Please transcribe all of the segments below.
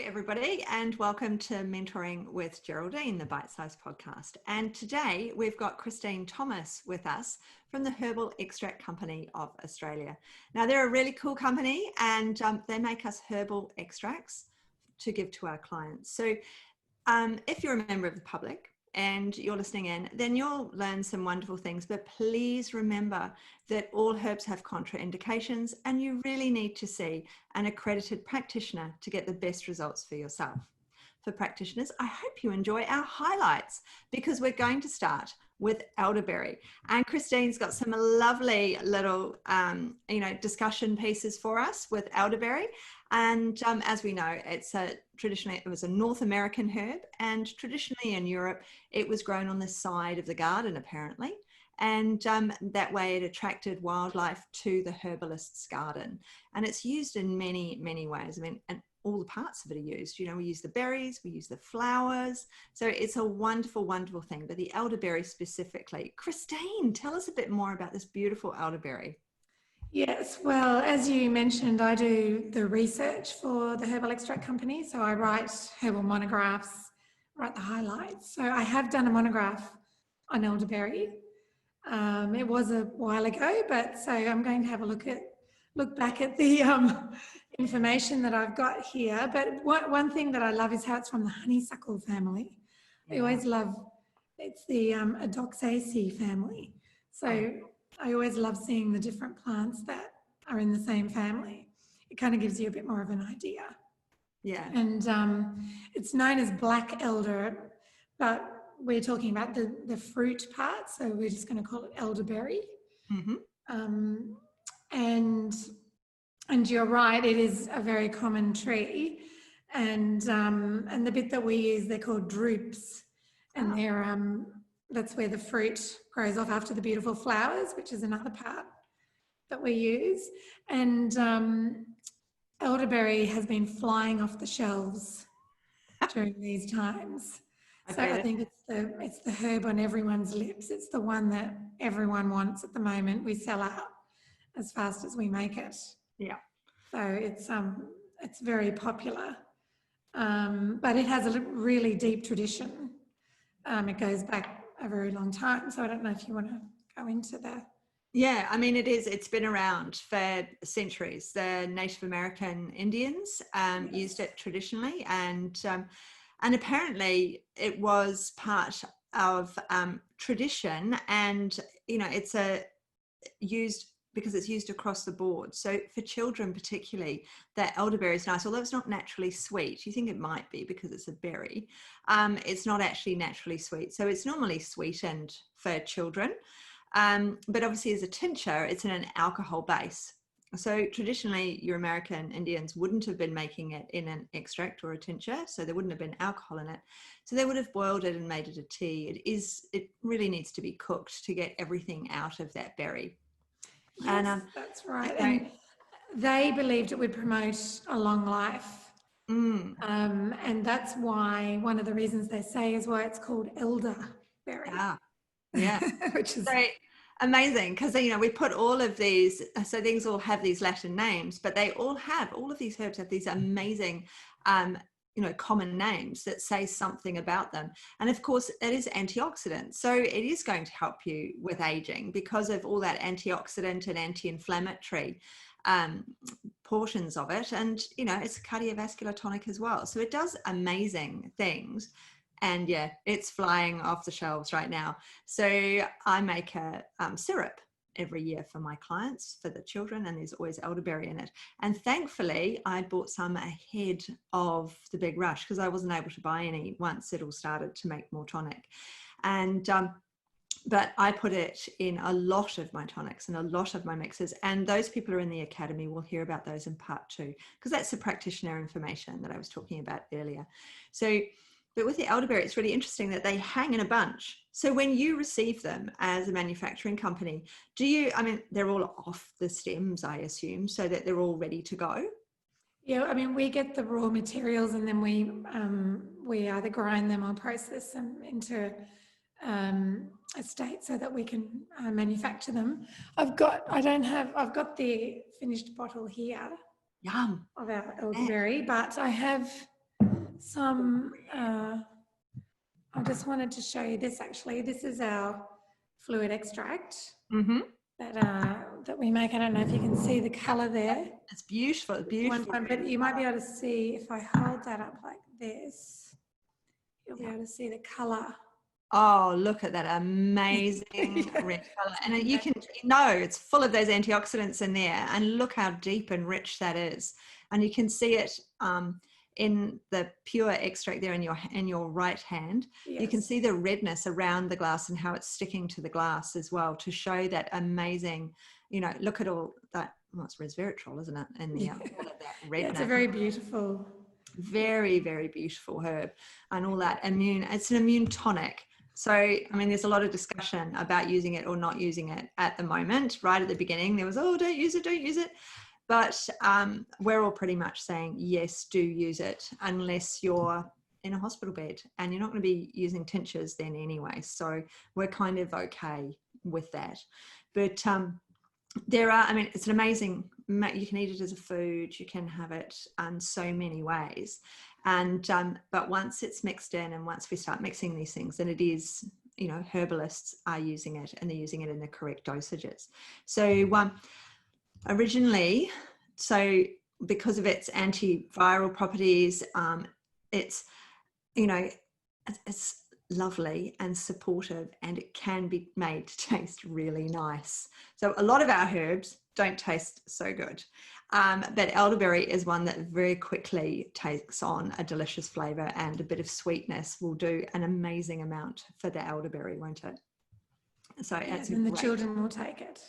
everybody, and welcome to Mentoring with Geraldine, the Bite Size podcast. And today we've got Christine Thomas with us from the Herbal Extract Company of Australia. Now, they're a really cool company, and they make us herbal extracts to give to our clients. So if you're a member of the public and you're listening in, then you'll learn some wonderful things. But please remember that all herbs have contraindications, and you really need to see an accredited practitioner to get the best results for yourself. For practitioners, I hope you enjoy our highlights, because we're going to start with elderberry. And Christine's got some lovely little, discussion pieces for us with elderberry. And as we know, it was a North American herb, and traditionally in Europe, it was grown on the side of the garden, apparently. And that way it attracted wildlife to the herbalist's garden. And it's used in many, many ways. I mean, and all the parts of it are used. You know, we use the berries, we use the flowers. So it's a wonderful, wonderful thing. But the elderberry specifically. Christine, tell us a bit more about this beautiful elderberry. Yes, well, as you mentioned, I do the research for the Herbal Extract Company. So I write herbal monographs, write the highlights. So I have done a monograph on elderberry. It was a while ago, but so I'm going to have a look back at the information that I've got here. But one thing that I love is how it's from the honeysuckle family. Yeah. I always love, it's the Adoxaceae family. So I always love seeing the different plants that are in the same family. It kind of gives you a bit more of an idea. Yeah. And it's known as black elder, but we're talking about the fruit part, so we're just going to call it elderberry. Mm-hmm. And you're right, it is a very common tree, and the bit that we use, they're called drupes, and they're that's where the fruit grows off after the beautiful flowers, which is another part that we use. And elderberry has been flying off the shelves during these times. So I think it's the herb on everyone's lips. It's the one that everyone wants at the moment. We sell out as fast as we make it. Yeah. So it's very popular, but it has a really deep tradition. It goes back a very long time. So I don't know if you want to go into that. Yeah, I mean, it's been around for centuries. The Native American Indians used it traditionally, and apparently it was part of tradition, and it's used because it's used across the board. So for children particularly, that elderberry is nice, although it's not naturally sweet. You think it might be because it's a berry. It's not actually naturally sweet. So it's normally sweetened for children. But obviously as a tincture, it's in an alcohol base. So traditionally, your American Indians wouldn't have been making it in an extract or a tincture, so there wouldn't have been alcohol in it. So they would have boiled it and made it a tea. It really needs to be cooked to get everything out of that berry. Yes, and, that's right. And they believed it would promote a long life. And that's why one of the reasons they say is why it's called elderberry. Yeah. Which is great. Amazing, because we put all of these, so things all have these Latin names, but all of these herbs have these amazing common names that say something about them. And of course it is antioxidant, so it is going to help you with aging because of all that antioxidant and anti-inflammatory portions of it. And it's a cardiovascular tonic as well, so it does amazing things. And yeah, it's flying off the shelves right now. So I make a syrup every year for my clients, for the children, and there's always elderberry in it. And thankfully, I bought some ahead of the big rush because I wasn't able to buy any once it all started to make more tonic. And but I put it in a lot of my tonics and a lot of my mixes. And those people who are in the academy will hear about those in part 2, because that's the practitioner information that I was talking about earlier. So, but with the elderberry, it's really interesting that they hang in a bunch. So when you receive them as a manufacturing company, they're all off the stems, I assume, so that they're all ready to go? Yeah, I mean, we get the raw materials and then we either grind them or process them into a state so that we can manufacture them. I've got the finished bottle here. Yum. Of our elderberry, but I have some, I just wanted to show you this actually. This is our fluid extract that we make. I don't know if you can see the colour there. It's beautiful. It's beautiful. But you might be able to see if I hold that up like this, you'll be able to see the colour. Oh, look at that amazing red color. And you can, it's full of those antioxidants in there, and look how deep and rich that is. And you can see it in the pure extract there in your right hand. Yes. You can see the redness around the glass and how it's sticking to the glass as well, to show that amazing, look at all that. Well, it's resveratrol, isn't it? And all of that redness. It's a very beautiful, very, very beautiful herb, and all that it's an immune tonic. So, I mean, there's a lot of discussion about using it or not using it at the moment. Right at the beginning, there was, don't use it. But we're all pretty much saying, yes, do use it, unless you're in a hospital bed, and you're not going to be using tinctures then anyway. So we're kind of okay with that. But it's an amazing, you can eat it as a food, you can have it in so many ways. And but once it's mixed in, and once we start mixing these things, then it is, herbalists are using it, and they're using it in the correct dosages. So originally, because of its antiviral properties, it's lovely and supportive, and it can be made to taste really nice. So a lot of our herbs don't taste so good, but elderberry is one that very quickly takes on a delicious flavor, and a bit of sweetness will do an amazing amount for the elderberry, won't it? So and the children will take it.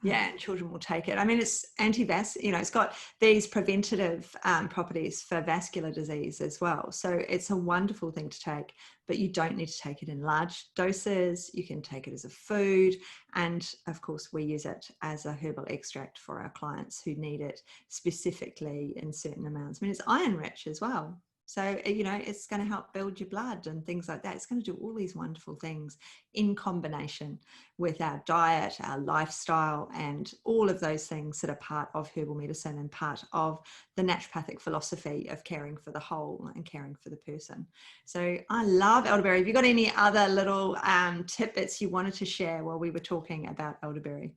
Yeah, and children will take it. I mean, it's it's got these preventative properties for vascular disease as well. So it's a wonderful thing to take, but you don't need to take it in large doses. You can take it as a food. And of course, we use it as a herbal extract for our clients who need it specifically in certain amounts. I mean, it's iron rich as well. So, it's going to help build your blood and things like that. It's going to do all these wonderful things in combination with our diet, our lifestyle, and all of those things that are part of herbal medicine and part of the naturopathic philosophy of caring for the whole and caring for the person. So I love elderberry. Have you got any other little tidbits you wanted to share while we were talking about elderberry?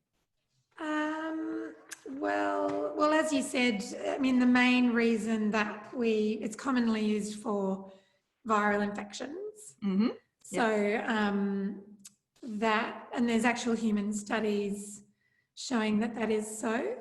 Well, as you said, I mean, the main reason that it's commonly used for viral infections. Mm-hmm. So and there's actual human studies showing that is so.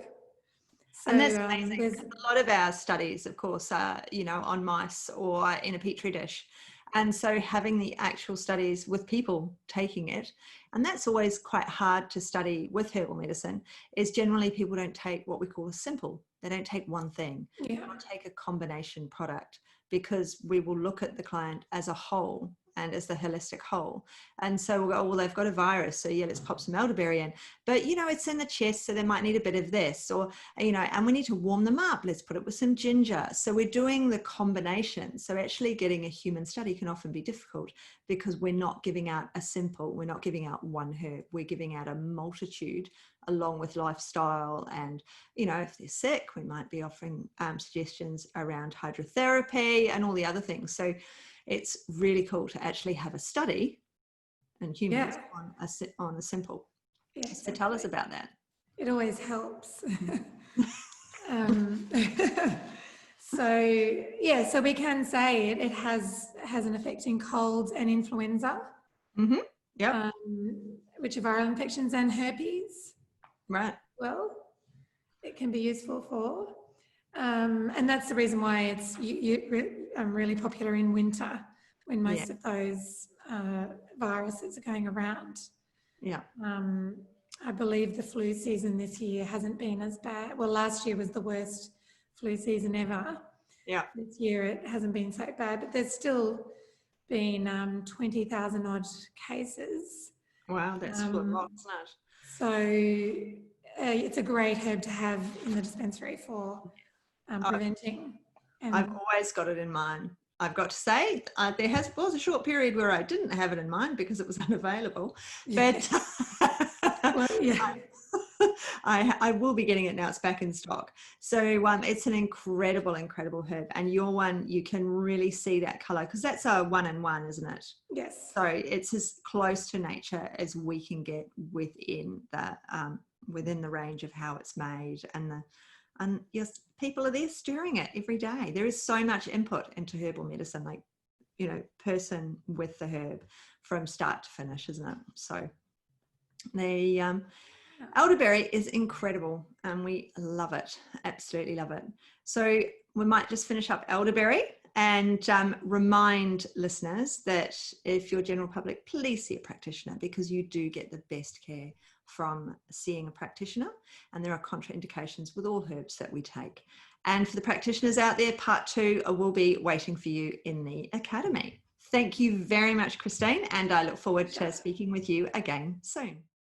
And that's amazing. A lot of our studies, of course, are, on mice or in a petri dish. And so having the actual studies with people taking it, and that's always quite hard to study with herbal medicine, is generally people don't take what we call a simple. They don't take one thing. Yeah. They don't take a combination product, because we will look at the client as a whole and as the holistic whole. And so we'll go, well, they've got a virus, so yeah, let's pop some elderberry in. But, it's in the chest, so they might need a bit of this, or, and we need to warm them up. Let's put it with some ginger. So we're doing the combination. So actually getting a human study can often be difficult, because we're not giving out a simple, we're not giving out one herb, we're giving out a multitude along with lifestyle. And, if they're sick, we might be offering suggestions around hydrotherapy and all the other things. So it's really cool to actually have a study in humans on a simple. Yes, so tell us about that. It always helps. So we can say it has an effect in colds and influenza. Mm-hmm. Yeah. Which are viral infections, and herpes. Right. Well, it can be useful for. And that's the reason why it's really popular in winter, when most of those viruses are going around. Yeah. I believe the flu season this year hasn't been as bad. Well, last year was the worst flu season ever. Yeah. This year it hasn't been so bad, but there's still been 20,000 odd cases. Wow, that's a lot, isn't it? So it's a great herb to have in the dispensary for preventing. And I've always got it in mind. I've got to say, there was a short period where I didn't have it in mind because it was unavailable. Yeah. But I will be getting it now. It's back in stock. So it's an incredible herb, and your one, you can really see that color because that's a 1-in-1, isn't it? Yes. So it's as close to nature as we can get within the range of how it's made, and yes, people are there stirring it every day. There is so much input into herbal medicine, like, person with the herb from start to finish, isn't it? So the elderberry is incredible and we love it, absolutely love it. So we might just finish up elderberry and remind listeners that if you're general public, please see a practitioner, because you do get the best care from seeing a practitioner, and there are contraindications with all herbs that we take. And for the practitioners out there, part 2 will be waiting for you in the academy. Thank you very much, Christine, and I look forward to speaking with you again soon.